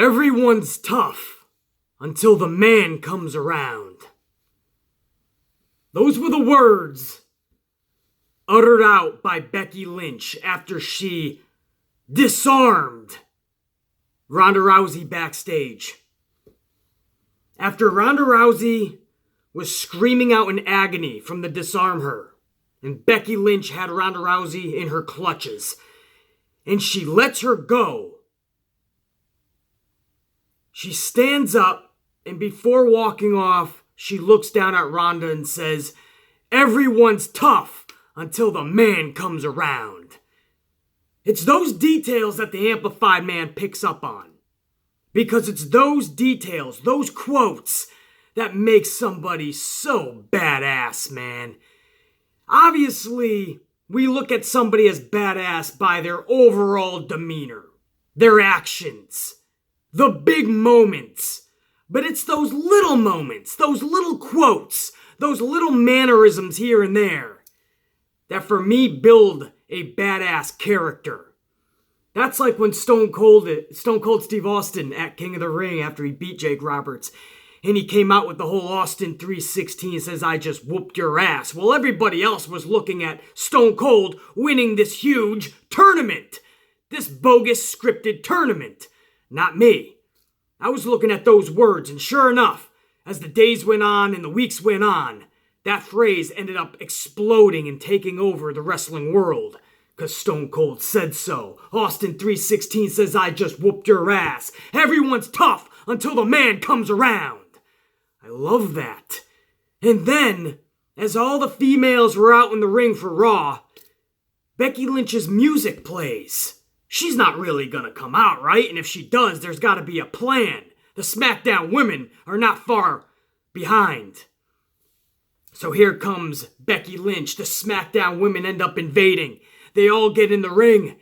Everyone's tough until the man comes around. Those were the words uttered out by Becky Lynch after she disarmed Ronda Rousey backstage. After Ronda Rousey was screaming out in agony from the disarm her, and Becky Lynch had Ronda Rousey in her clutches, and she lets her go. She stands up, and before walking off, she looks down at Ronda and says, "Everyone's tough until the man comes around." It's those details that the Amplified Man picks up on. Because it's those details, those quotes, that make somebody so badass, man. Obviously, we look at somebody as badass by their overall demeanor, their actions, the big moments. But it's those little moments, those little quotes, those little mannerisms here and there that for me build a badass character. That's like when Stone Cold Steve Austin at King of the Ring after he beat Jake Roberts, and he came out with the whole Austin 316 says, "I just whooped your ass." Well, everybody else was looking at Stone Cold winning this huge tournament, this bogus scripted tournament. Not me. I was looking at those words, and sure enough, as the days went on and the weeks went on, that phrase ended up exploding and taking over the wrestling world. Because Stone Cold said so. Austin 316 says, "I just whooped your ass." Everyone's tough until the man comes around. I love that. And then, as all the females were out in the ring for Raw, Becky Lynch's music plays. She's not really gonna come out, right? And if she does, there's gotta be a plan. The Smackdown women are not far behind. So here comes Becky Lynch. The Smackdown women end up invading. They all get in the ring,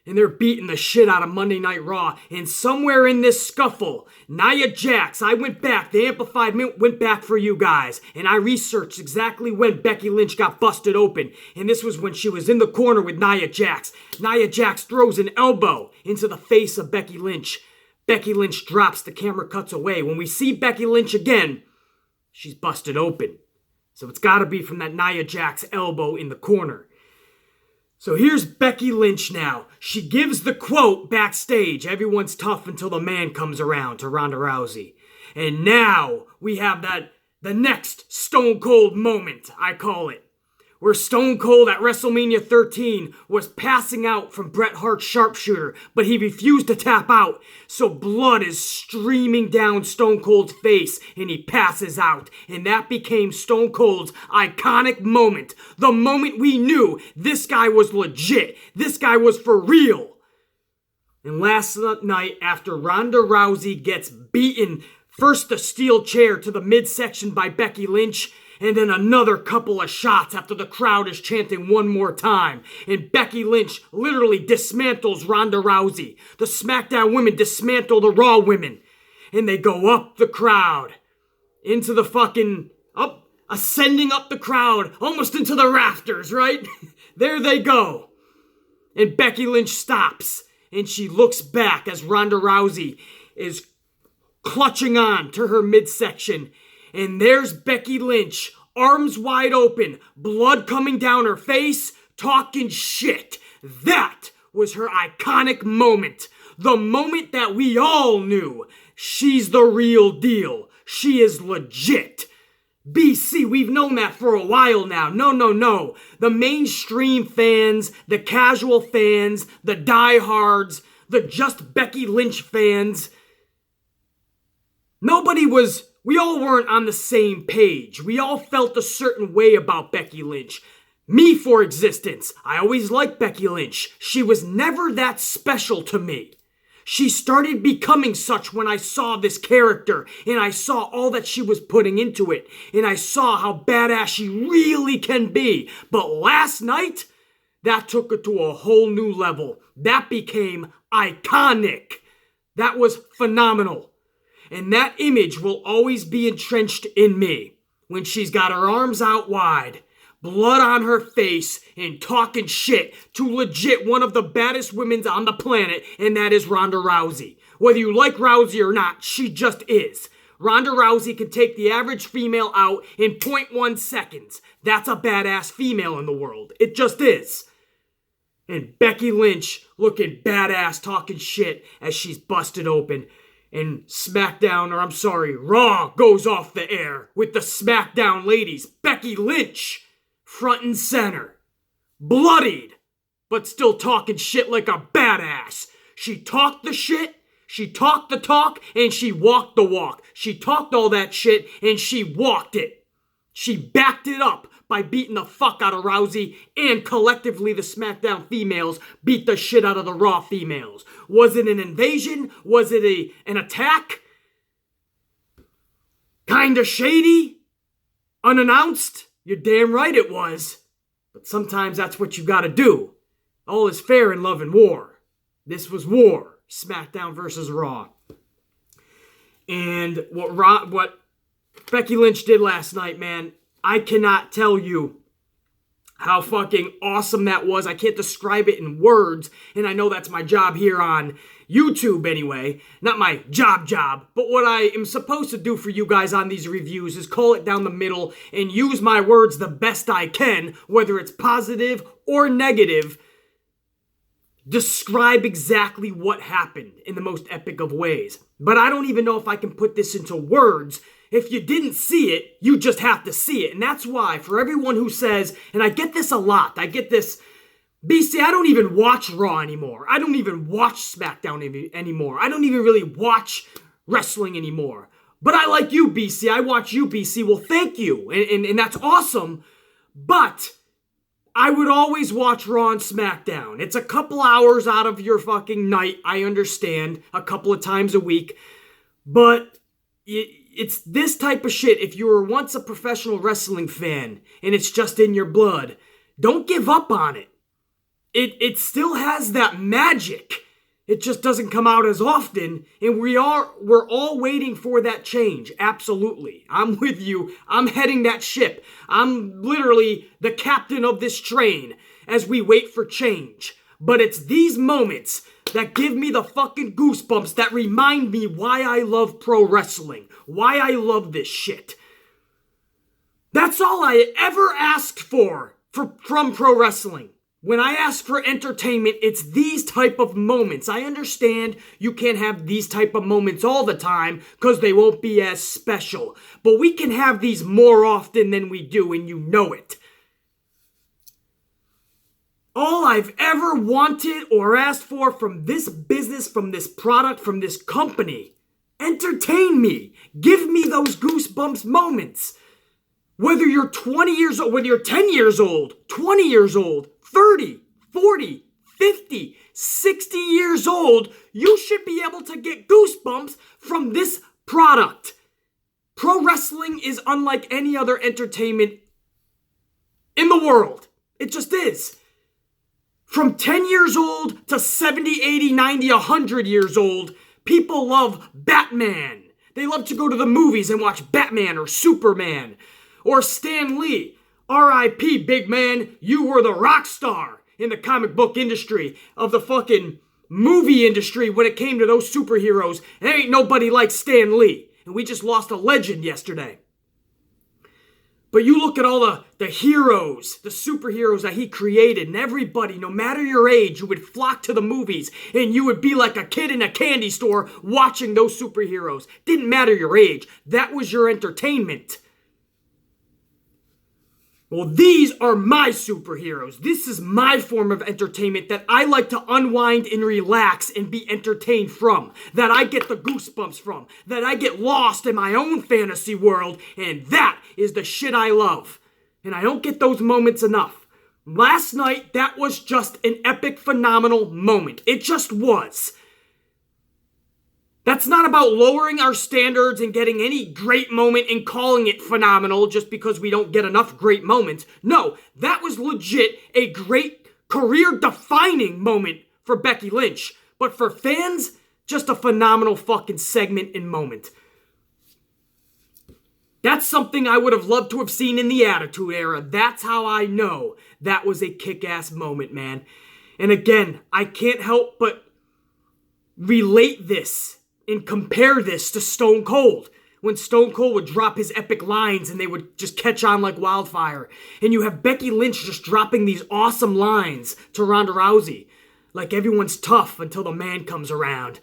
and they're beating the shit out of Monday Night Raw. And somewhere in this scuffle, Nia Jax, I went back, the Amplified went back for you guys, and I researched exactly when Becky Lynch got busted open. And this was when she was in the corner with Nia Jax. Nia Jax throws an elbow into the face of Becky Lynch. Becky Lynch drops, the camera cuts away. When we see Becky Lynch again, she's busted open. So it's gotta be from that Nia Jax elbow in the corner. So here's Becky Lynch now. She gives the quote backstage, "Everyone's tough until the man comes around," to Ronda Rousey. And now we have the next Stone Cold moment, I call it. Where Stone Cold at WrestleMania 13 was passing out from Bret Hart's sharpshooter, but he refused to tap out. So blood is streaming down Stone Cold's face and he passes out. And that became Stone Cold's iconic moment. The moment we knew this guy was legit. This guy was for real. And last night, after Ronda Rousey gets beaten, first the steel chair to the midsection by Becky Lynch, and then another couple of shots after the crowd is chanting one more time. And Becky Lynch literally dismantles Ronda Rousey. The SmackDown women dismantle the Raw women. And they go up the crowd. Into the fucking... ascending up the crowd. Almost into the rafters, right? There they go. And Becky Lynch stops. And she looks back as Ronda Rousey is clutching on to her midsection. And there's Becky Lynch, arms wide open, blood coming down her face, talking shit. That was her iconic moment. The moment that we all knew. She's the real deal. She is legit. BC, we've known that for a while now. No. The mainstream fans, the casual fans, the diehards, the just Becky Lynch fans. We all weren't on the same page. We all felt a certain way about Becky Lynch. Me, for existence. I always liked Becky Lynch. She was never that special to me. She started becoming such when I saw this character, and I saw all that she was putting into it, and I saw how badass she really can be. But last night, that took it to a whole new level. That became iconic. That was phenomenal. And that image will always be entrenched in me. When she's got her arms out wide, blood on her face, and talking shit to legit one of the baddest women on the planet, and that is Ronda Rousey. Whether you like Rousey or not, she just is. Ronda Rousey can take the average female out in 0.1 seconds. That's a badass female in the world. It just is. And Becky Lynch looking badass, talking shit as she's busted open. And Raw goes off the air with the Smackdown ladies. Becky Lynch, front and center. Bloodied, but still talking shit like a badass. She talked the shit, she talked the talk, and she walked the walk. She talked all that shit, and she walked it. She backed it up by beating the fuck out of Rousey, and collectively the SmackDown females beat the shit out of the Raw females. Was it an invasion? Was it an attack? Kinda shady? Unannounced? You're damn right it was. But sometimes that's what you gotta do. All is fair in love and war. This was war. SmackDown versus Raw. And what Becky Lynch did last night, man, I cannot tell you how fucking awesome that was. I can't describe it in words, and I know that's my job here on YouTube anyway. Not my job, but what I am supposed to do for you guys on these reviews is call it down the middle and use my words the best I can, whether it's positive or negative. Describe exactly what happened in the most epic of ways. But I don't even know if I can put this into words. If you didn't see it, you just have to see it. And that's why, for everyone who says, and I get this a lot, I get this, BC, I don't even watch Raw anymore. I don't even watch SmackDown anymore. I don't even really watch wrestling anymore. But I like you, BC. I watch you, BC. Well, thank you. And that's awesome. But I would always watch Raw and SmackDown. It's a couple hours out of your fucking night, I understand, a couple of times a week. But it's this type of shit. If you were once a professional wrestling fan and it's just in your blood, don't give up on it. It still has that magic. It just doesn't come out as often, and we're all waiting for that change. Absolutely. I'm with you. I'm heading that ship. I'm literally the captain of this train as we wait for change. But it's these moments that give me the fucking goosebumps that remind me why I love pro wrestling, why I love this shit. That's all I ever asked from pro wrestling. When I ask for entertainment, it's these type of moments. I understand you can't have these type of moments all the time because they won't be as special. But we can have these more often than we do, and you know it. All I've ever wanted or asked for from this business, from this product, from this company, entertain me. Give me those goosebumps moments. Whether you're 20 years old, whether you're 10 years old, 20 years old, 30, 40, 50, 60 years old, you should be able to get goosebumps from this product. Pro wrestling is unlike any other entertainment in the world. It just is. From 10 years old to 70, 80, 90, 100 years old, people love Batman. They love to go to the movies and watch Batman or Superman or Stan Lee. R.I.P. big man, you were the rock star in the comic book industry, of the fucking movie industry when it came to those superheroes. And there ain't nobody like Stan Lee. And we just lost a legend yesterday. But you look at all the heroes, the superheroes that he created, and everybody, no matter your age, you would flock to the movies, and you would be like a kid in a candy store watching those superheroes. Didn't matter your age. That was your entertainment. Well, these are my superheroes. This is my form of entertainment that I like to unwind and relax and be entertained from. That I get the goosebumps from. That I get lost in my own fantasy world. And that is the shit I love. And I don't get those moments enough. Last night, that was just an epic, phenomenal moment. It just was. That's not about lowering our standards and getting any great moment and calling it phenomenal just because we don't get enough great moments. No, that was legit a great career-defining moment for Becky Lynch. But for fans, just a phenomenal fucking segment and moment. That's something I would have loved to have seen in the Attitude Era. That's how I know that was a kick-ass moment, man. And again, I can't help but relate this and compare this to Stone Cold. When Stone Cold would drop his epic lines and they would just catch on like wildfire. And you have Becky Lynch just dropping these awesome lines to Ronda Rousey. Like everyone's tough until the man comes around.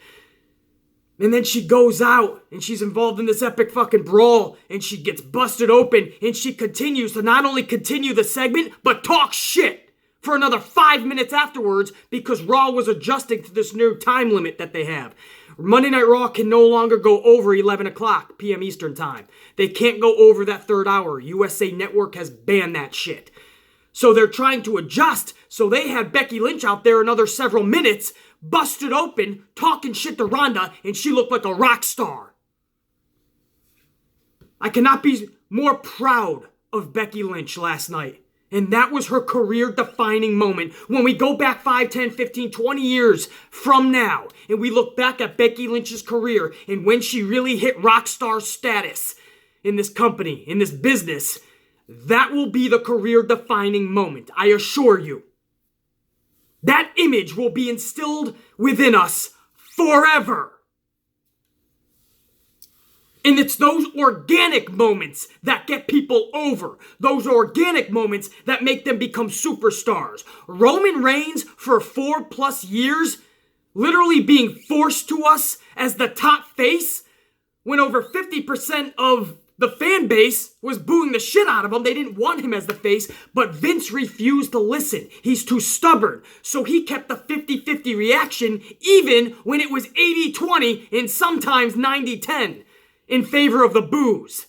And then she goes out and she's involved in this epic fucking brawl and she gets busted open and she continues to not only continue the segment, but talk shit for another 5 minutes afterwards because Raw was adjusting to this new time limit that they have. Monday Night Raw can no longer go over 11 o'clock p.m. Eastern Time. They can't go over that third hour. USA Network has banned that shit. So they're trying to adjust, so they had Becky Lynch out there another several minutes, busted open, talking shit to Ronda, and she looked like a rock star. I cannot be more proud of Becky Lynch last night. And that was her career-defining moment. When we go back 5, 10, 15, 20 years from now, and we look back at Becky Lynch's career and when she really hit rock star status in this company, in this business, that will be the career-defining moment, I assure you. That image will be instilled within us forever. And it's those organic moments that get people over. Those organic moments that make them become superstars. Roman Reigns, for 4+ years, literally being forced to us as the top face, when over 50% of the fan base was booing the shit out of him. They didn't want him as the face, but Vince refused to listen. He's too stubborn. So he kept the 50-50 reaction even when it was 80-20 and sometimes 90-10. In favor of the boos.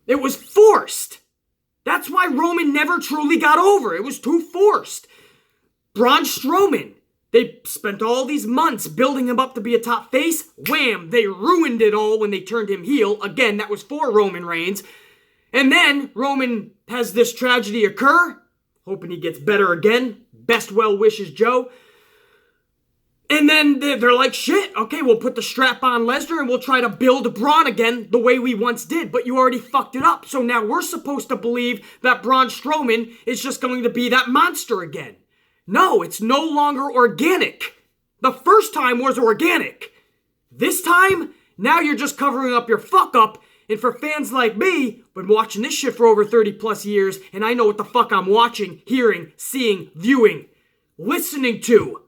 It was forced. That's why Roman never truly got over. It was too forced. Braun Strowman. They spent all these months building him up to be a top face. Wham! They ruined it all when they turned him heel. Again, that was for Roman Reigns. And then Roman has this tragedy occur. Hoping he gets better again. Best well wishes, Joe. And then they're like, shit, okay, we'll put the strap on Lesnar and we'll try to build Braun again the way we once did. But you already fucked it up. So now we're supposed to believe that Braun Strowman is just going to be that monster again. No, it's no longer organic. The first time was organic. This time, now you're just covering up your fuck up. And for fans like me, been watching this shit for over 30+ years, and I know what the fuck I'm watching, hearing, seeing, viewing, listening to.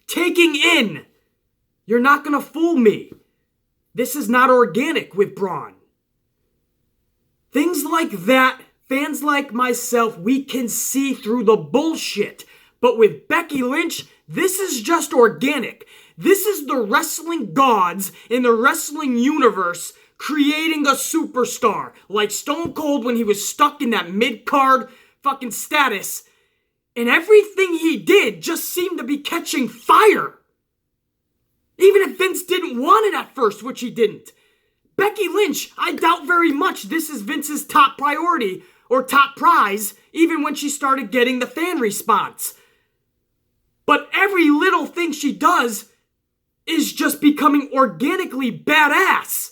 Taking in. You're not gonna fool me. This is not organic with Braun. Things like that, fans like myself, we can see through the bullshit. But with Becky Lynch, this is just organic. This is the wrestling gods in the wrestling universe creating a superstar. Like Stone Cold when he was stuck in that mid-card fucking status. And everything he did just seemed to be catching fire. Even if Vince didn't want it at first, which he didn't. Becky Lynch, I doubt very much this is Vince's top priority or top prize, even when she started getting the fan response. But every little thing she does is just becoming organically badass.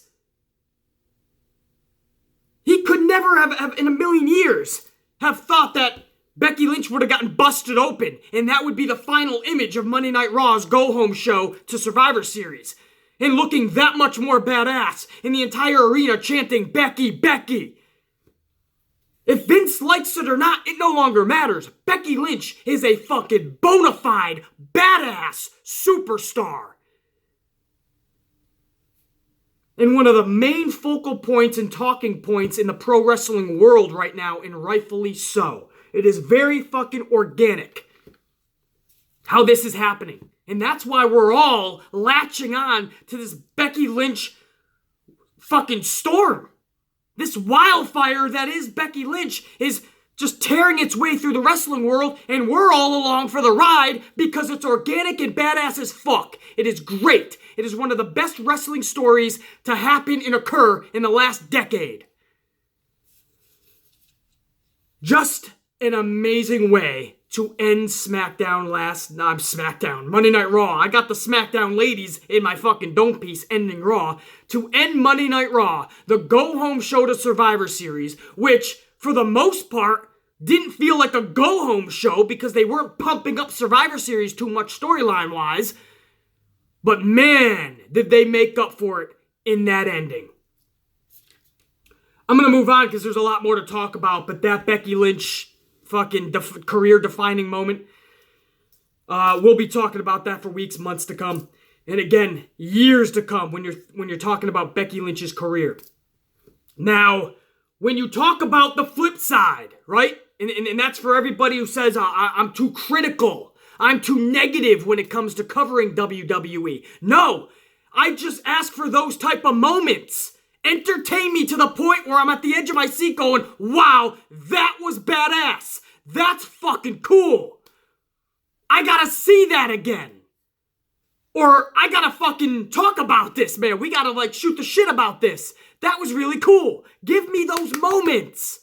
He could never have in a million years, have thought that Becky Lynch would have gotten busted open, and that would be the final image of Monday Night Raw's go-home show to Survivor Series. And looking that much more badass, in the entire arena chanting, Becky, Becky. If Vince likes it or not, it no longer matters. Becky Lynch is a fucking bona fide, badass superstar. And one of the main focal points and talking points in the pro wrestling world right now, and rightfully so. It is very fucking organic how this is happening. And that's why we're all latching on to this Becky Lynch fucking storm. This wildfire that is Becky Lynch is just tearing its way through the wrestling world, and we're all along for the ride because it's organic and badass as fuck. It is great. It is one of the best wrestling stories to happen and occur in the last decade. Just an amazing way to end Monday Night Raw. I got the Smackdown ladies in my fucking dome piece ending Raw. To end Monday Night Raw, the go-home show to Survivor Series, which, for the most part, didn't feel like a go-home show because they weren't pumping up Survivor Series too much storyline-wise. But man, did they make up for it in that ending. I'm going to move on because there's a lot more to talk about, but that Becky Lynch fucking career-defining moment, we'll be talking about that for weeks, months to come. And again, years to come when you're talking about Becky Lynch's career. Now, when you talk about the flip side, right? And that's for everybody who says, I'm too critical. I'm too negative when it comes to covering WWE. No, I just ask for those type of moments. Entertain me to the point where I'm at the edge of my seat going, wow, that was badass. That's fucking cool. I gotta see that again. Or I gotta fucking talk about this, man. We gotta shoot the shit about this. That was really cool. Give me those moments.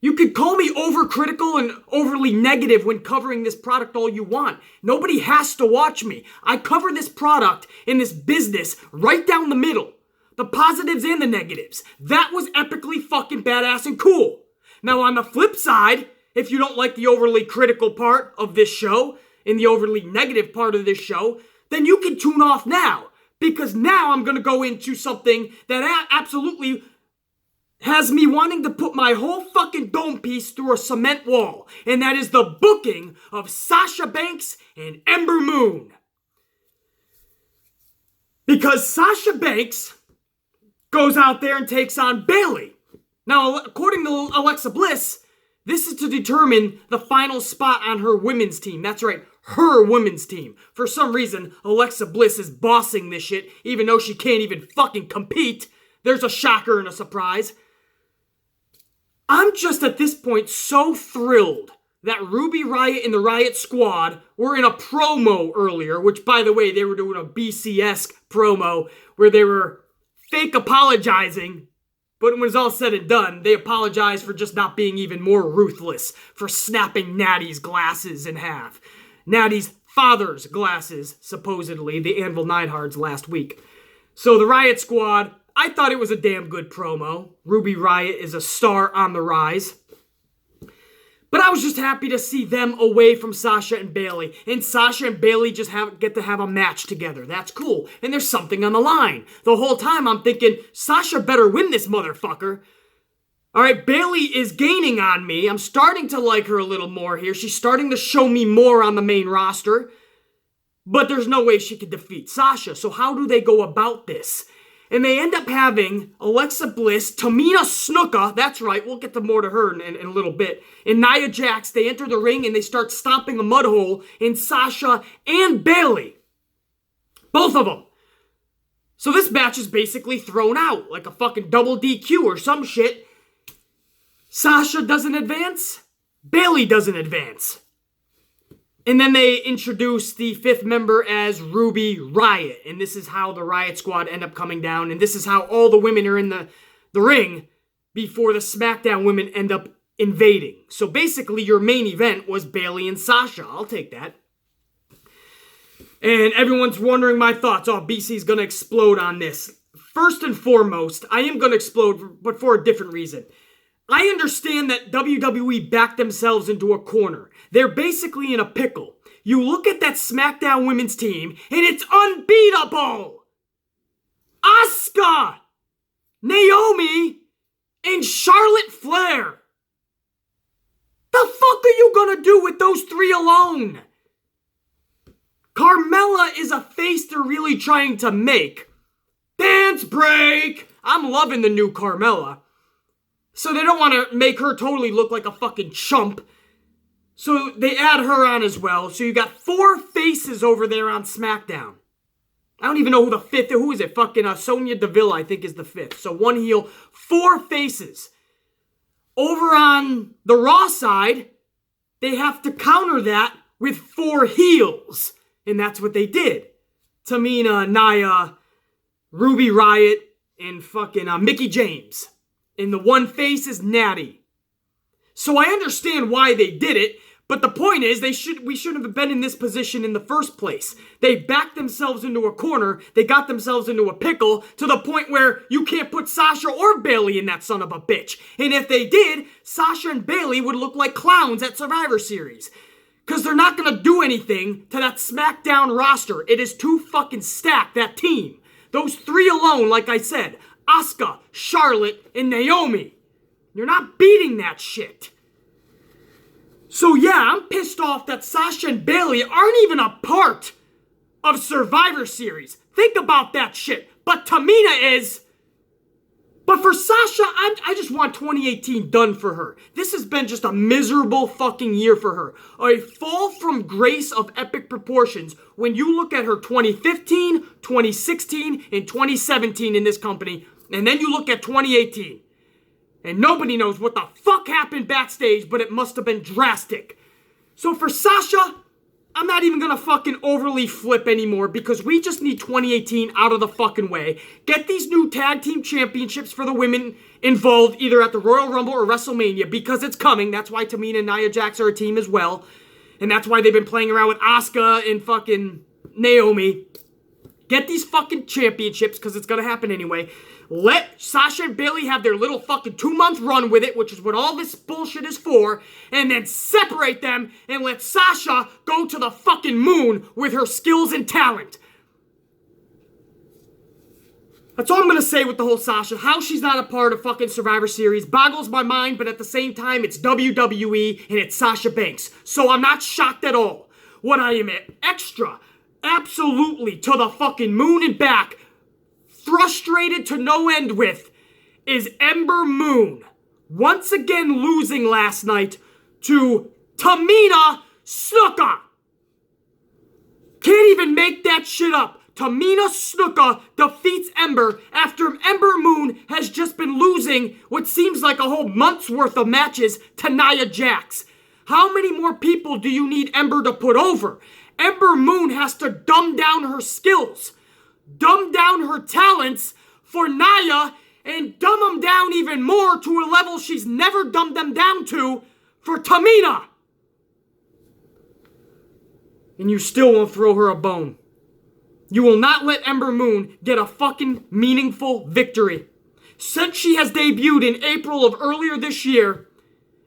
You could call me overcritical and overly negative when covering this product all you want. Nobody has to watch me. I cover this product in this business right down the middle. The positives and the negatives. That was epically fucking badass and cool. Now on the flip side, if you don't like the overly critical part of this show and the overly negative part of this show, then you can tune off now. Because now I'm going to go into something that absolutely has me wanting to put my whole fucking dome piece through a cement wall. And that is the booking of Sasha Banks and Ember Moon. Because Sasha Banks goes out there and takes on Bayley. Now, according to Alexa Bliss, this is to determine the final spot on her women's team. That's right, her women's team. For some reason, Alexa Bliss is bossing this shit, even though she can't even fucking compete. There's a shocker and a surprise. I'm just at this point so thrilled that Ruby Riott and the Riott Squad were in a promo earlier, which, by the way, they were doing a BCS promo where they were fake apologizing, but when it's all said and done, they apologized for just not being even more ruthless, for snapping Natty's glasses in half. Natty's father's glasses, supposedly, the Anvil Neidhards last week. So the Riott Squad, I thought it was a damn good promo. Ruby Riott is a star on the rise. But I was just happy to see them away from Sasha and Bayley. And Sasha and Bayley just get to have a match together. That's cool. And there's something on the line. The whole time I'm thinking, Sasha better win this motherfucker. Alright, Bayley is gaining on me. I'm starting to like her a little more here. She's starting to show me more on the main roster. But there's no way she could defeat Sasha. So how do they go about this? And they end up having Alexa Bliss, Tamina Snuka, that's right, we'll get to more to her in a little bit, and Nia Jax. They enter the ring and they start stomping a mud hole in Sasha and Bayley. Both of them. So this match is basically thrown out, like a fucking double DQ or some shit. Sasha doesn't advance, Bayley doesn't advance. And then they introduce the fifth member as Ruby Riott. And this is how the Riott Squad end up coming down. And this is how all the women are in the ring before the Smackdown women end up invading. So basically your main event was Bayley and Sasha. I'll take that. And everyone's wondering my thoughts. Oh, BC's going to explode on this. First and foremost, I am going to explode, but for a different reason. I understand that WWE backed themselves into a corner. They're basically in a pickle. You look at that SmackDown women's team, and it's unbeatable! Asuka, Naomi, and Charlotte Flair. The fuck are you gonna do with those three alone? Carmella is a face they're really trying to make. Dance break! I'm loving the new Carmella. So they don't want to make her totally look like a fucking chump. So they add her on as well. So you got four faces over there on SmackDown. I don't even know who the fifth is. Who is it? Fucking Sonya Deville, I think, is the fifth. So one heel, four faces. Over on the Raw side, they have to counter that with four heels. And that's what they did. Tamina, Nia, Ruby Riott, and fucking Mickie James. And the one face is Natty. So I understand why they did it, but the point is we shouldn't have been in this position in the first place. They backed themselves into a corner, they got themselves into a pickle to the point where you can't put Sasha or Bayley in that son of a bitch. And if they did, Sasha and Bayley would look like clowns at Survivor Series. Because they're not going to do anything to that Smackdown roster. It is too fucking stacked, that team. Those three alone, like I said, Asuka, Charlotte, and Naomi. You're not beating that shit. So yeah, I'm pissed off that Sasha and Bayley aren't even a part of Survivor Series. Think about that shit. But Tamina is. But for Sasha, I just want 2018 done for her. This has been just a miserable fucking year for her. A fall from grace of epic proportions when you look at her 2015, 2016, and 2017 in this company, and then you look at 2018. And nobody knows what the fuck happened backstage, but it must have been drastic. So for Sasha, I'm not even gonna fucking overly flip anymore because we just need 2018 out of the fucking way. Get these new tag team championships for the women involved either at the Royal Rumble or WrestleMania because it's coming. That's why Tamina and Nia Jax are a team as well. And that's why they've been playing around with Asuka and fucking Naomi. Get these fucking championships because it's gonna happen anyway. Let Sasha and Bayley have their little fucking 2-month run with it, which is what all this bullshit is for, and then separate them and let Sasha go to the fucking moon with her skills and talent. That's all I'm gonna say with the whole Sasha. How she's not a part of fucking Survivor Series boggles my mind, but at the same time, it's WWE and it's Sasha Banks. So I'm not shocked at all. What I am extra, absolutely to the fucking moon and back, frustrated to no end with, is Ember Moon once again losing last night to Tamina Snuka. Can't even make that shit up. Tamina Snuka defeats Ember after Ember Moon has just been losing what seems like a whole month's worth of matches to Nia Jax. How many more people do you need Ember to put over? Ember Moon has to dumb down her skills, dumb down her talents for Nia, and dumb them down even more to a level she's never dumbed them down to for Tamina. And you still won't throw her a bone. You will not let Ember Moon get a fucking meaningful victory. Since she has debuted in April of earlier this year,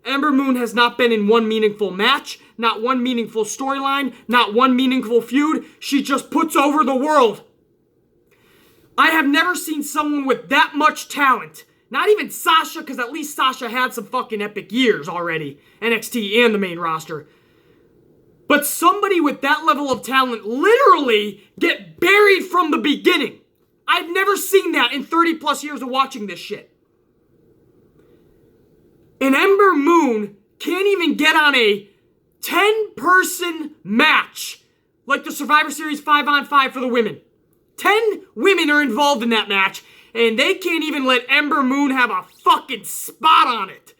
Ember Moon has not been in one meaningful match, not one meaningful storyline, not one meaningful feud. She just puts over the world. I have never seen someone with that much talent. Not even Sasha, because at least Sasha had some fucking epic years already. NXT and the main roster. But somebody with that level of talent literally get buried from the beginning. I've never seen that in 30 plus years of watching this shit. And Ember Moon can't even get on a 10-person match like the Survivor Series 5-on-5 for the women. 10 women are involved in that match, and they can't even let Ember Moon have a fucking spot on it.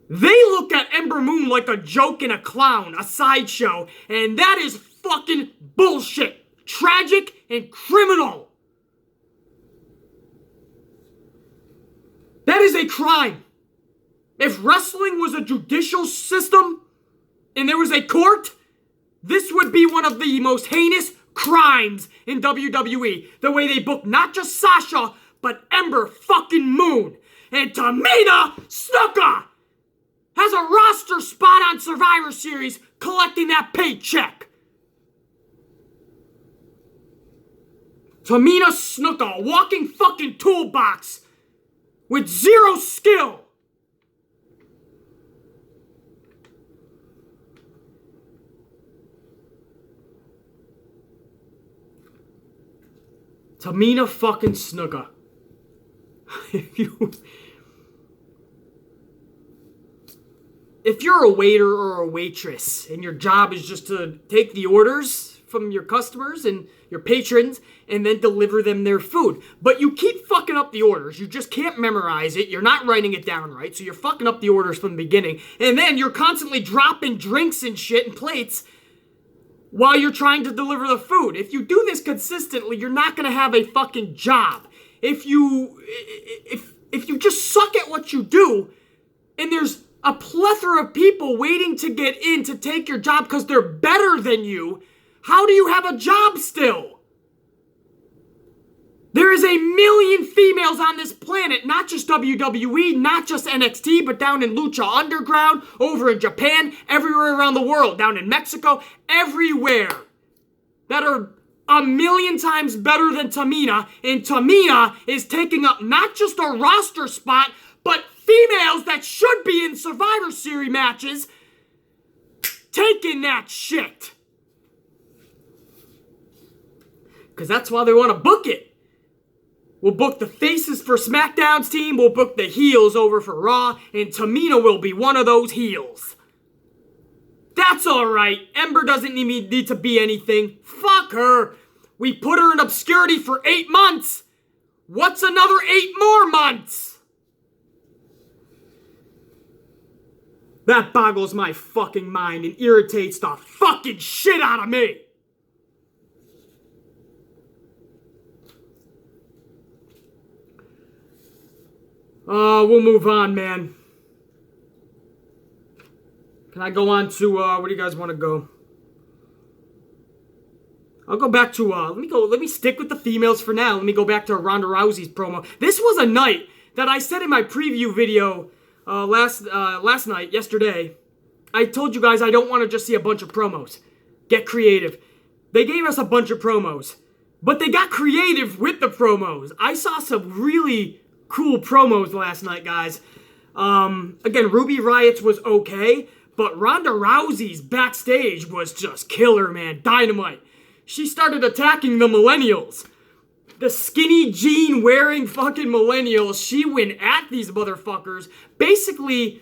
They look at Ember Moon like a joke and a clown, a sideshow, and that is fucking bullshit. Tragic and criminal. That is a crime. If wrestling was a judicial system and there was a court, this would be one of the most heinous crimes in WWE. The way they book not just Sasha, but Ember fucking Moon. And Tamina Snuka has a roster spot on Survivor Series collecting that paycheck. Tamina Snuka, a walking fucking toolbox with zero skill. Tamina fucking Snuka. If you're a waiter or a waitress and your job is just to take the orders from your customers and your patrons and then deliver them their food, but you keep fucking up the orders, you just can't memorize it, you're not writing it down right, so you're fucking up the orders from the beginning, and then you're constantly dropping drinks and shit and plates while you're trying to deliver the food. If you do this consistently, you're not going to have a fucking job. If you just suck at what you do, and there's a plethora of people waiting to get in to take your job because they're better than you, how do you have a job still? There is a million females on this planet, not just WWE, not just NXT, but down in Lucha Underground, over in Japan, everywhere around the world, down in Mexico, everywhere, that are a million times better than Tamina, and Tamina is taking up not just a roster spot, but females that should be in Survivor Series matches, taking that shit. Because that's why they want to book it. We'll book the faces for SmackDown's team, we'll book the heels over for Raw, and Tamina will be one of those heels. That's alright. Ember doesn't need to be anything. Fuck her. We put her in obscurity for 8 months. What's another 8 more months? That boggles my fucking mind and irritates the fucking shit out of me. We'll move on, man. Can I go on to, where do you guys want to go? I'll go back to, let me stick with the females for now. Let me go back to Ronda Rousey's promo. This was a night that I said in my preview video, last night, yesterday. I told you guys I don't want to just see a bunch of promos. Get creative. They gave us a bunch of promos, but they got creative with the promos. I saw some really cool promos last night, guys. Again, Ruby Riot's was okay, but Ronda Rousey's backstage was just killer, man. Dynamite. She started attacking the millennials. The skinny jean wearing fucking millennials. She went at these motherfuckers. Basically,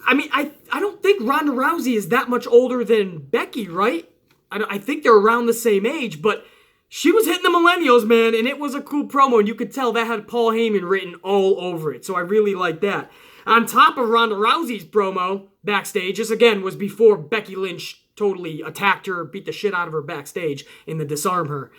I mean, I don't think Ronda Rousey is that much older than Becky, right? I think they're around the same age, but she was hitting the millennials, man, and it was a cool promo, and you could tell that had Paul Heyman written all over it, so I really like that. On top of Ronda Rousey's promo backstage, this again was before Becky Lynch totally attacked her, beat the shit out of her backstage in the Disarm Her.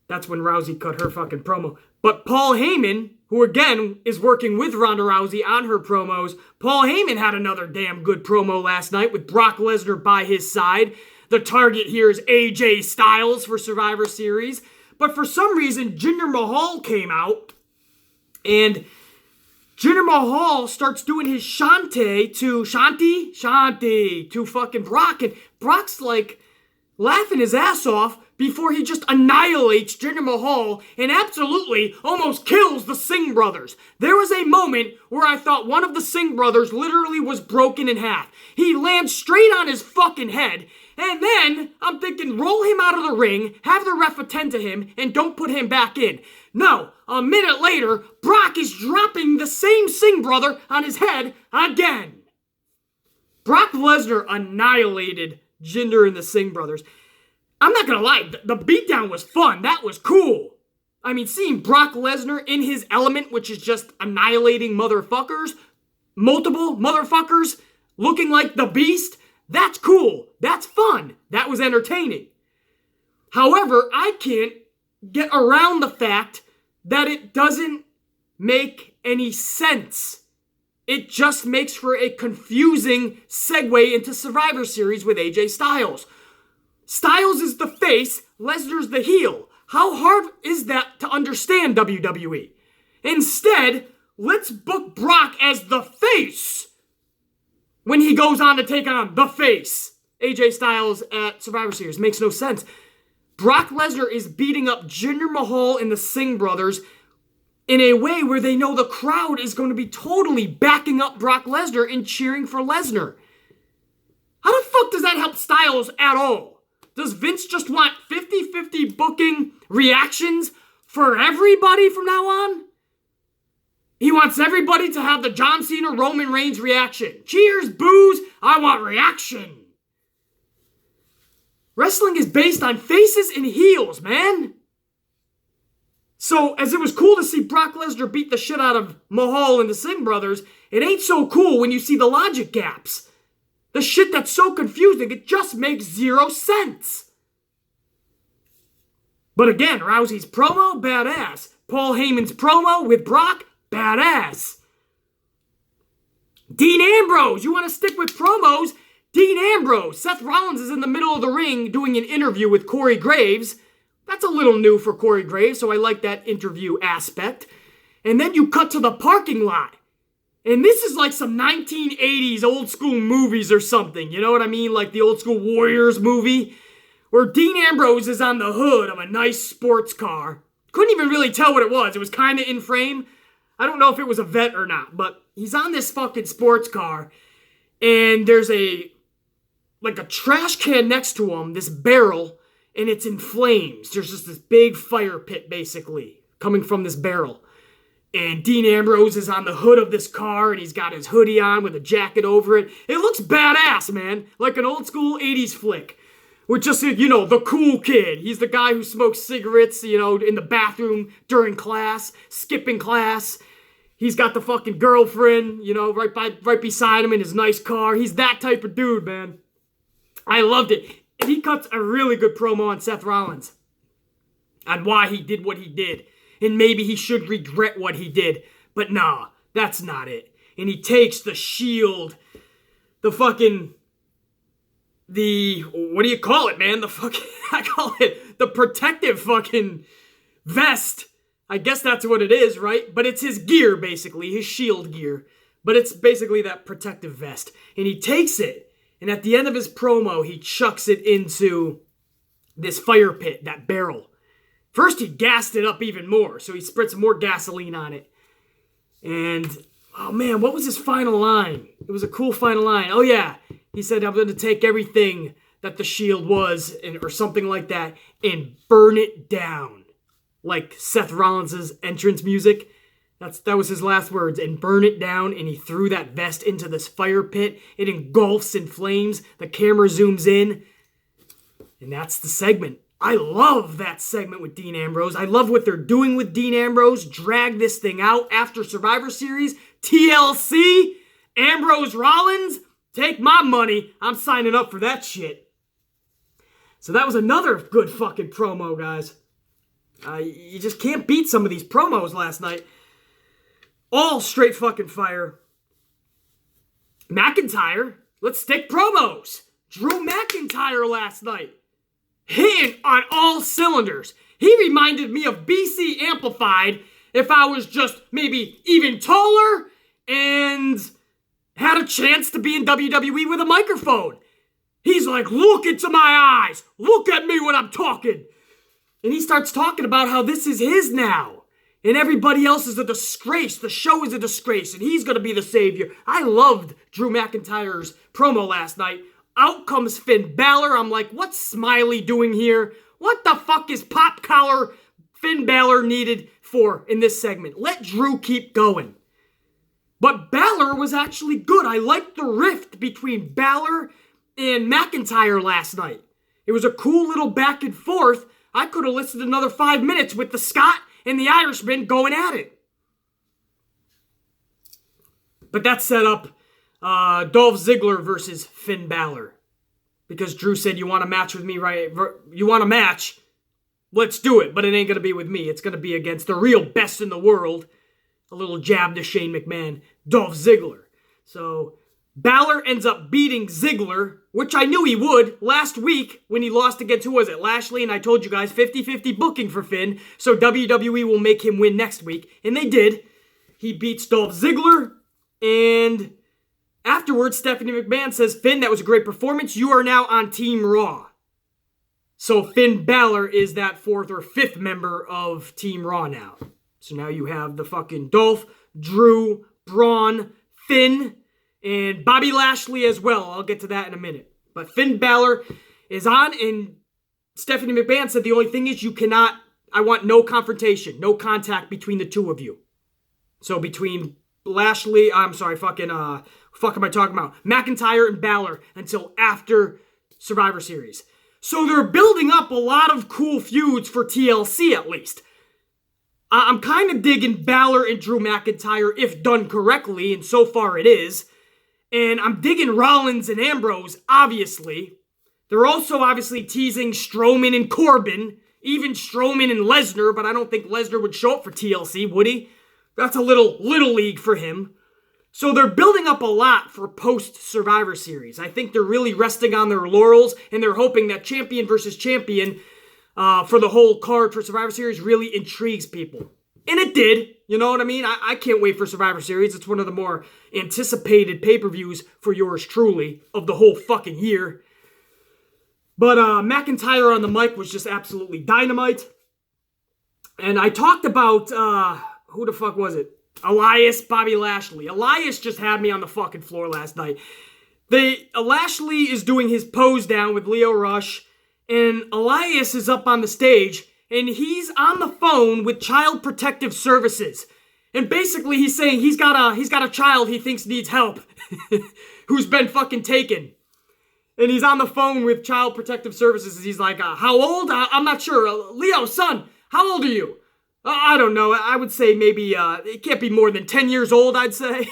That's when Rousey cut her fucking promo. But Paul Heyman, who again is working with Ronda Rousey on her promos, Paul Heyman had another damn good promo last night with Brock Lesnar by his side. The target here is AJ Styles for Survivor Series. But for some reason, Jinder Mahal came out. And Jinder Mahal starts doing his Shanti to fucking Brock. And Brock's like laughing his ass off before he just annihilates Jinder Mahal and absolutely almost kills the Singh brothers. There was a moment where I thought one of the Singh brothers literally was broken in half. He lands straight on his fucking head. And then, I'm thinking, roll him out of the ring, have the ref attend to him, and don't put him back in. No, a minute later, Brock is dropping the same Singh brother on his head again. Brock Lesnar annihilated Jinder and the Singh brothers. I'm not gonna lie, the beatdown was fun. That was cool. I mean, seeing Brock Lesnar in his element, which is just annihilating motherfuckers, multiple motherfuckers, looking like the Beast, that's cool. That's fun. That was entertaining. However, I can't get around the fact that it doesn't make any sense. It just makes for a confusing segue into Survivor Series with AJ Styles. Styles is the face, Lesnar's the heel. How hard is that to understand, WWE? Instead, let's book Brock as the face when he goes on to take on the face, AJ Styles at Survivor Series. Makes no sense. Brock Lesnar is beating up Jinder Mahal and the Singh brothers in a way where they know the crowd is going to be totally backing up Brock Lesnar and cheering for Lesnar. How the fuck does that help Styles at all? Does Vince just want 50-50 booking reactions for everybody from now on? He wants everybody to have the John Cena Roman Reigns reaction. Cheers, boos, I want reaction. Wrestling is based on faces and heels, man. So, as it was cool to see Brock Lesnar beat the shit out of Mahal and the Singh brothers, it ain't so cool when you see the logic gaps. The shit that's so confusing, it just makes zero sense. But again, Rousey's promo, badass. Paul Heyman's promo with Brock, badass. Dean Ambrose, you want to stick with promos? Dean Ambrose. Seth Rollins is in the middle of the ring doing an interview with Corey Graves. That's a little new for Corey Graves, so I like that interview aspect. And then you cut to the parking lot. And this is like some 1980s old school movies or something. You know what I mean? Like the old school Warriors movie. Where Dean Ambrose is on the hood of a nice sports car. Couldn't even really tell what it was. It was kind of in frame. I don't know if it was a vet or not. But he's on this fucking sports car. And there's a trash can next to him. This barrel. And it's in flames. There's just this big fire pit, basically, coming from this barrel. And Dean Ambrose is on the hood of this car, and he's got his hoodie on with a jacket over it. It looks badass, man. Like an old school 80s flick. With just, the cool kid. He's the guy who smokes cigarettes, in the bathroom during class, skipping class. He's got the fucking girlfriend, right beside him in his nice car. He's that type of dude, man. I loved it. And he cuts a really good promo on Seth Rollins. On why he did what he did. And maybe he should regret what he did. But nah, that's not it. And he takes the shield, what do you call it, man? I call it the protective fucking vest. I guess that's what it is, right? But it's his gear, basically, his shield gear. But it's basically that protective vest. And he takes it, and at the end of his promo, he chucks it into this fire pit, that barrel. First, he gassed it up even more, so he spritz more gasoline on it. And, oh man, what was his final line? It was a cool final line. Oh yeah, he said, I'm going to take everything that the shield was, or something like that, and burn it down. Like Seth Rollins' entrance music. That was his last words. And burn it down, and he threw that vest into this fire pit. It engulfs in flames. The camera zooms in. And that's the segment. I love that segment with Dean Ambrose. I love what they're doing with Dean Ambrose. Drag this thing out after Survivor Series. TLC. Ambrose Rollins. Take my money. I'm signing up for that shit. So that was another good fucking promo, guys. You just can't beat some of these promos last night. All straight fucking fire. McIntyre. Let's stick promos. Drew McIntyre last night. Hitting on all cylinders. He reminded me of BC Amplified if I was just maybe even taller and had a chance to be in WWE with a microphone. He's like, look into my eyes. Look at me when I'm talking. And he starts talking about how this is his now. And everybody else is a disgrace. The show is a disgrace. And he's going to be the savior. I loved Drew McIntyre's promo last night. Out comes Finn Balor. I'm like, what's Smiley doing here? What the fuck is pop collar Finn Balor needed for in this segment? Let Drew keep going. But Balor was actually good. I liked the rift between Balor and McIntyre last night. It was a cool little back and forth. I could have listened another 5 minutes with the Scot and the Irishman going at it. But that set up Dolph Ziggler versus Finn Balor. Because Drew said, you want a match with me, right? You want a match? Let's do it. But it ain't going to be with me. It's going to be against the real best in the world. A little jab to Shane McMahon. Dolph Ziggler. So Balor ends up beating Ziggler, which I knew he would last week when he lost against, who was it? Lashley. And I told you guys 50-50 booking for Finn. So WWE will make him win next week. And they did. He beats Dolph Ziggler. And afterwards, Stephanie McMahon says, Finn, that was a great performance. You are now on Team Raw. So Finn Balor is that fourth or fifth member of Team Raw now. So now you have the fucking Dolph, Drew, Braun, Finn, and Bobby Lashley as well. I'll get to that in a minute. But Finn Balor is on, and Stephanie McMahon said the only thing is I want no confrontation, no contact between the two of you. So between Lashley, fuck am I talking about? McIntyre and Balor until after Survivor Series. So they're building up a lot of cool feuds for TLC at least. I'm kind of digging Balor and Drew McIntyre if done correctly, and so far it is. And I'm digging Rollins and Ambrose, obviously. They're also obviously teasing Strowman and Corbin, even Strowman and Lesnar, but I don't think Lesnar would show up for TLC, would he? That's a little league for him. So they're building up a lot for post-Survivor Series. I think they're really resting on their laurels, and they're hoping that champion versus champion for the whole card for Survivor Series really intrigues people. And it did. You know what I mean? I can't wait for Survivor Series. It's one of the more anticipated pay-per-views for yours truly of the whole fucking year. But McIntyre on the mic was just absolutely dynamite. And I talked about, who the fuck was it? Elias, Bobby Lashley. Elias just had me on the fucking floor last night. Lashley is doing his pose down with Lio Rush, and Elias is up on the stage, and he's on the phone with Child Protective Services. And basically he's saying he's got a child he thinks needs help who's been fucking taken. And he's on the phone with Child Protective Services, and he's like, how old? I'm not sure. Leo, son, how old are you? I don't know. I would say maybe, it can't be more than 10 years old, I'd say.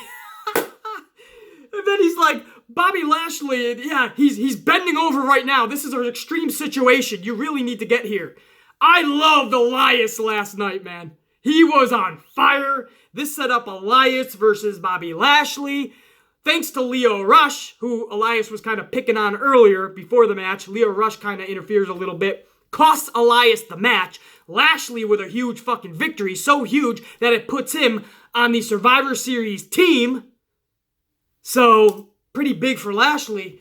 And then he's like, Bobby Lashley, yeah, he's bending over right now. This is an extreme situation. You really need to get here. I loved Elias last night, man. He was on fire. This set up Elias versus Bobby Lashley. Thanks to Lio Rush, who Elias was kind of picking on earlier before the match. Lio Rush kind of interferes a little bit. Costs Elias the match. Lashley with a huge fucking victory. So huge that it puts him on the Survivor Series team. So, pretty big for Lashley.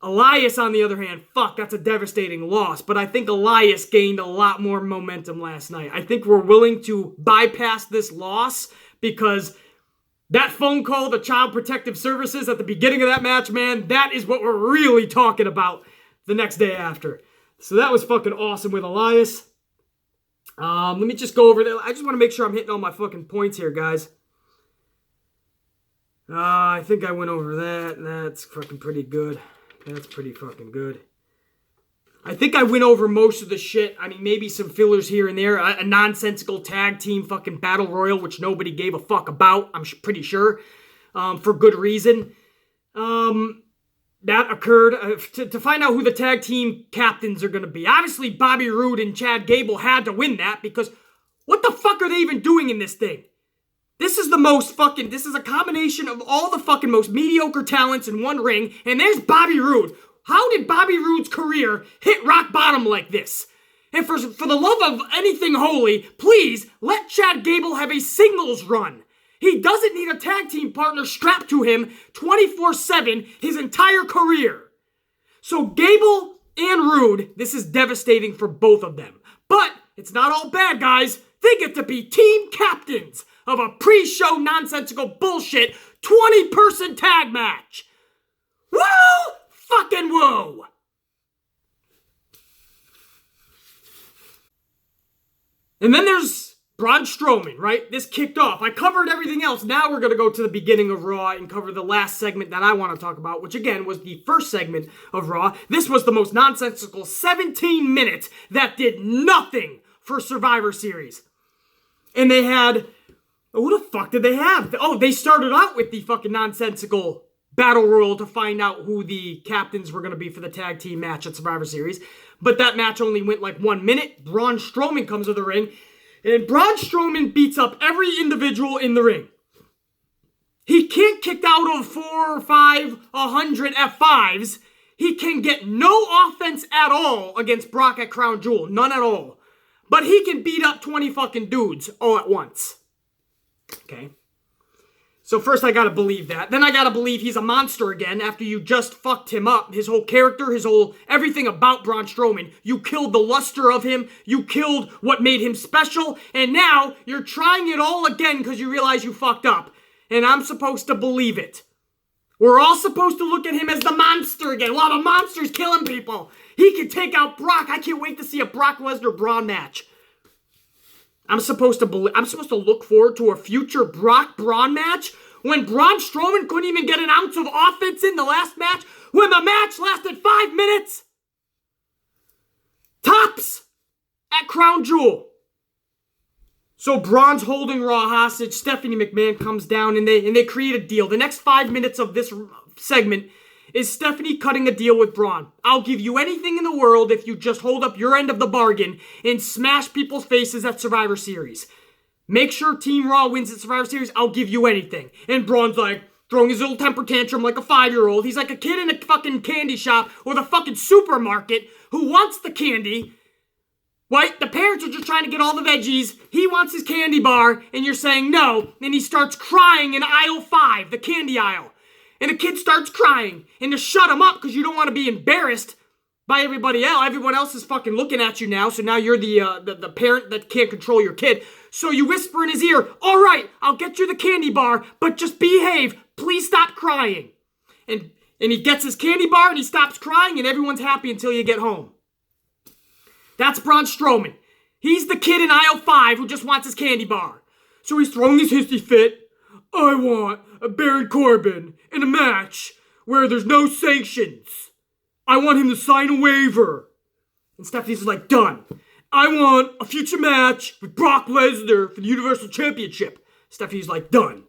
Elias, on the other hand, that's a devastating loss. But I think Elias gained a lot more momentum last night. I think we're willing to bypass this loss because that phone call to Child Protective Services at the beginning of that match, man, that is what we're really talking about the next day after. So that was fucking awesome with Elias. Let me just go over there. I just want to make sure I'm hitting all my fucking points here, guys. I think I went over that. That's fucking pretty good. That's pretty fucking good. I think I went over most of the shit. I mean, maybe some fillers here and there. A nonsensical tag team fucking battle royal, which nobody gave a fuck about, I'm pretty sure. For good reason. That occurred to find out who the tag team captains are going to be. Obviously, Bobby Roode and Chad Gable had to win that because what the fuck are they even doing in this thing? This is a combination of all the fucking most mediocre talents in one ring, and there's Bobby Roode. How did Bobby Roode's career hit rock bottom like this? And for the love of anything holy, please let Chad Gable have a singles run. He doesn't need a tag team partner strapped to him 24/7 his entire career. So Gable and Roode, this is devastating for both of them. But it's not all bad, guys. They get to be team captains of a pre-show nonsensical bullshit 20-person tag match. Woo! Fucking woo! And then there's Braun Strowman, right? This kicked off. I covered everything else. Now we're going to go to the beginning of Raw and cover the last segment that I want to talk about, which again was the first segment of Raw. This was the most nonsensical 17 minutes that did nothing for Survivor Series. And they had... who the fuck did they have? Oh, they started out with the fucking nonsensical battle royal to find out who the captains were going to be for the tag team match at Survivor Series. But that match only went like 1 minute. Braun Strowman comes to the ring. And Braun Strowman beats up every individual in the ring. He can't kick out of 4, 5, 100 F5s. He can get no offense at all against Brock at Crown Jewel. None at all. But he can beat up 20 fucking dudes all at once. Okay. So first I gotta believe that. Then I gotta believe he's a monster again after you just fucked him up. His whole character, everything about Braun Strowman. You killed the luster of him. You killed what made him special. And now you're trying it all again because you realize you fucked up. And I'm supposed to believe it. We're all supposed to look at him as the monster again. Wow, the monster's killing people. He can take out Brock. I can't wait to see a Brock Lesnar-Braun match. I'm supposed to look forward to a future Brock-Braun match when Braun Strowman couldn't even get an ounce of offense in the last match when the match lasted 5 minutes. Tops at Crown Jewel. So Braun's holding Raw hostage. Stephanie McMahon comes down and they create a deal. The next 5 minutes of this segment is Stephanie cutting a deal with Braun. I'll give you anything in the world if you just hold up your end of the bargain and smash people's faces at Survivor Series. Make sure Team Raw wins at Survivor Series, I'll give you anything. And Braun's like throwing his little temper tantrum like a 5-year-old. He's like a kid in a fucking candy shop or the fucking supermarket who wants the candy, Right? The parents are just trying to get all the veggies. He wants his candy bar, and you're saying no. And he starts crying in aisle 5, the candy aisle. And the kid starts crying. And to shut him up, because you don't want to be embarrassed by everybody else. Everyone else is fucking looking at you now, so now you're the parent that can't control your kid. So you whisper in his ear, all right, I'll get you the candy bar, but just behave. Please stop crying. And he gets his candy bar, and he stops crying, and everyone's happy until you get home. That's Braun Strowman. He's the kid in aisle 5 who just wants his candy bar. So he's throwing his hissy fit. I want a Baron Corbin in a match where there's no sanctions. I want him to sign a waiver. And Stephanie's like, done. I want a future match with Brock Lesnar for the Universal Championship. Stephanie's like, done.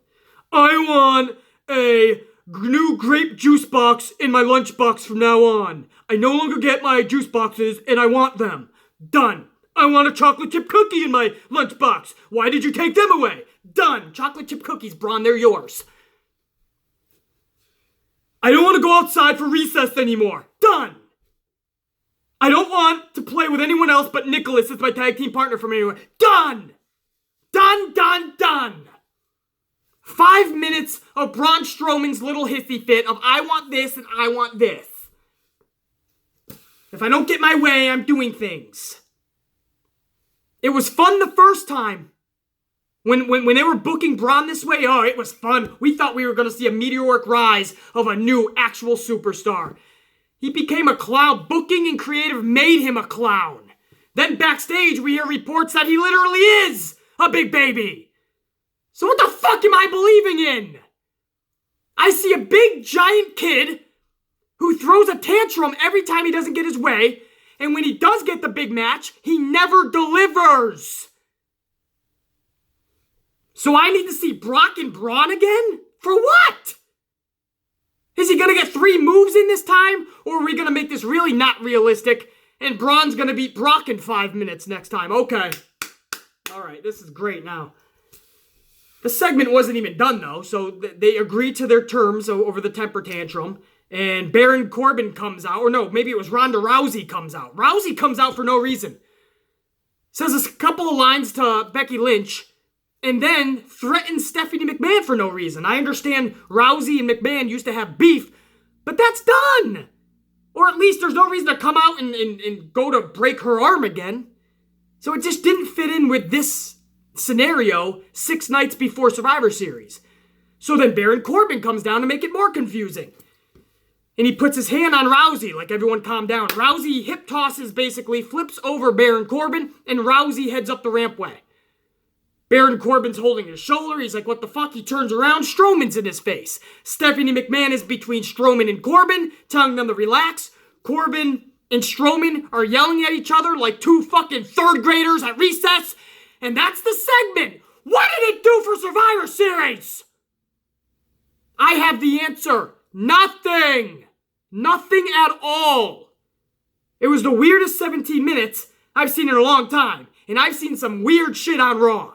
I want a new grape juice box in my lunchbox from now on. I no longer get my juice boxes, and I want them. Done. I want a chocolate chip cookie in my lunchbox. Why did you take them away? Done. Chocolate chip cookies, Braun, they're yours. I don't want to go outside for recess anymore. Done. I don't want to play with anyone else but Nicholas as my tag team partner from anywhere. Done. Done, done, done. 5 minutes of Braun Strowman's little hissy fit of I want this and I want this. If I don't get my way, I'm doing things. It was fun the first time. When they were booking Braun this way, oh, it was fun. We thought we were going to see a meteoric rise of a new actual superstar. He became a clown. Booking and creative made him a clown. Then backstage, we hear reports that he literally is a big baby. So what the fuck am I believing in? I see a big giant kid who throws a tantrum every time he doesn't get his way, and when he does get the big match, he never delivers. So I need to see Brock and Braun again? For what? Is he gonna get 3 moves in this time? Or are we gonna make this really not realistic, and Braun's gonna beat Brock in 5 minutes next time? Okay. Alright, this is great now. The segment wasn't even done, though, so they agreed to their terms over the temper tantrum. And Baron Corbin comes out, or no, maybe it was Ronda Rousey comes out. Rousey comes out for no reason. Says a couple of lines to Becky Lynch, and then threatens Stephanie McMahon for no reason. I understand Rousey and McMahon used to have beef, but that's done! Or at least there's no reason to come out and go to break her arm again. So it just didn't fit in with this scenario 6 nights before Survivor Series. So then Baron Corbin comes down to make it more confusing. And he puts his hand on Rousey, like everyone calm down. Rousey hip tosses basically, flips over Baron Corbin, and Rousey heads up the rampway. Baron Corbin's holding his shoulder. He's like, what the fuck? He turns around. Strowman's in his face. Stephanie McMahon is between Strowman and Corbin, telling them to relax. Corbin and Strowman are yelling at each other like 2 fucking 3rd graders at recess. And that's the segment. What did it do for Survivor Series? I have the answer. Nothing. Nothing at all. It was the weirdest 17 minutes I've seen in a long time. And I've seen some weird shit on Raw.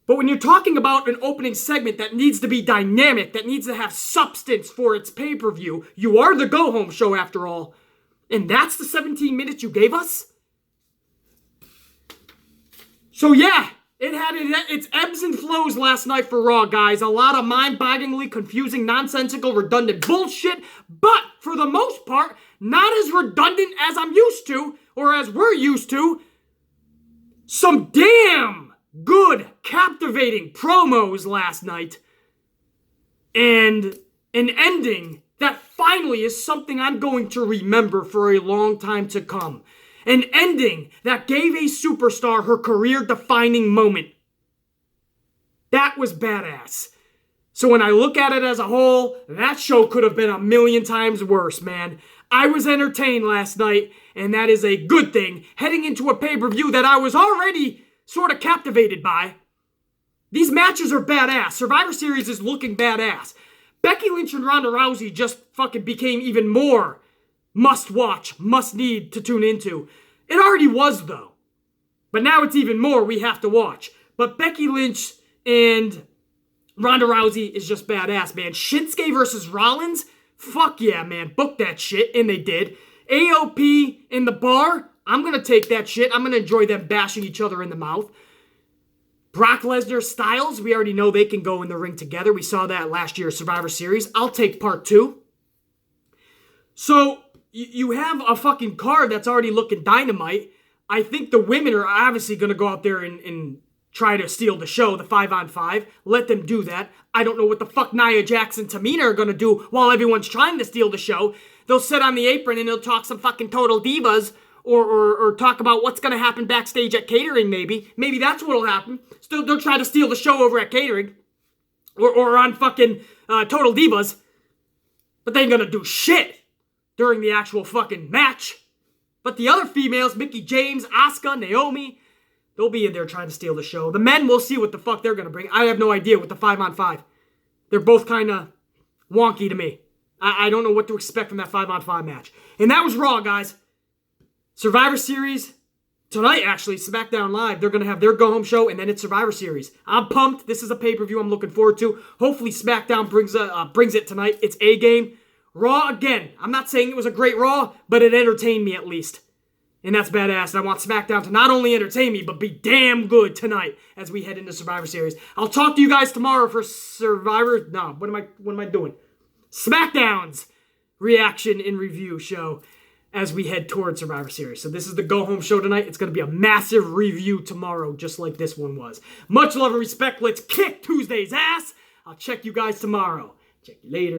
But when you're talking about an opening segment that needs to be dynamic, that needs to have substance for its pay-per-view, you are the go-home show after all. And that's the 17 minutes you gave us? So yeah, it had its ebbs and flows last night for Raw, guys. A lot of mind-bogglingly confusing, nonsensical, redundant bullshit. But for the most part, not as redundant as I'm used to, or as we're used to. Some damn good, captivating promos last night. And an ending that finally is something I'm going to remember for a long time to come. An ending that gave a superstar her career-defining moment. That was badass. So when I look at it as a whole, that show could have been a million times worse, man. I was entertained last night, and that is a good thing, heading into a pay-per-view that I was already sort of captivated by. These matches are badass. Survivor Series is looking badass. Becky Lynch and Ronda Rousey just fucking became even more must-watch, must-need to tune into. It already was, though. But now it's even more we have to watch. But Becky Lynch and Ronda Rousey is just badass, man. Shinsuke versus Rollins? Fuck yeah, man. Book that shit. And they did. AOP in the bar? I'm going to take that shit. I'm going to enjoy them bashing each other in the mouth. Brock Lesnar, Styles, we already know they can go in the ring together. We saw that last year's Survivor Series. I'll take part 2. So, you have a fucking card that's already looking dynamite. I think the women are obviously going to go out there and try to steal the show, the 5-on-5. Let them do that. I don't know what the fuck Nia Jax and Tamina are going to do while everyone's trying to steal the show. They'll sit on the apron and they'll talk some fucking total divas or talk about what's going to happen backstage at catering maybe. Maybe that's what'll happen. Still, they'll try to steal the show over at catering or on fucking Total Divas. But they ain't going to do shit during the actual fucking match. But the other females, Mickie James, Asuka, Naomi, they'll be in there trying to steal the show. The men, we'll see what the fuck they're going to bring. I have no idea with the 5-on-5. They're both kind of wonky to me. I don't know what to expect from that 5-on-5 match. And that was Raw, guys. Survivor Series tonight, actually, Smackdown Live. They're going to have their go-home show, and then it's Survivor Series. I'm pumped. This is a pay-per-view I'm looking forward to. Hopefully Smackdown brings it tonight. It's A-game. Raw, again, I'm not saying it was a great Raw, but it entertained me at least. And that's badass. And I want Smackdown to not only entertain me, but be damn good tonight as we head into Survivor Series. I'll talk to you guys tomorrow for Survivor... No, what am I doing? Smackdown's reaction and review show as we head towards Survivor Series. So this is the go-home show tonight. It's going to be a massive review tomorrow, just like this one was. Much love and respect. Let's kick Tuesday's ass. I'll check you guys tomorrow. Check you later.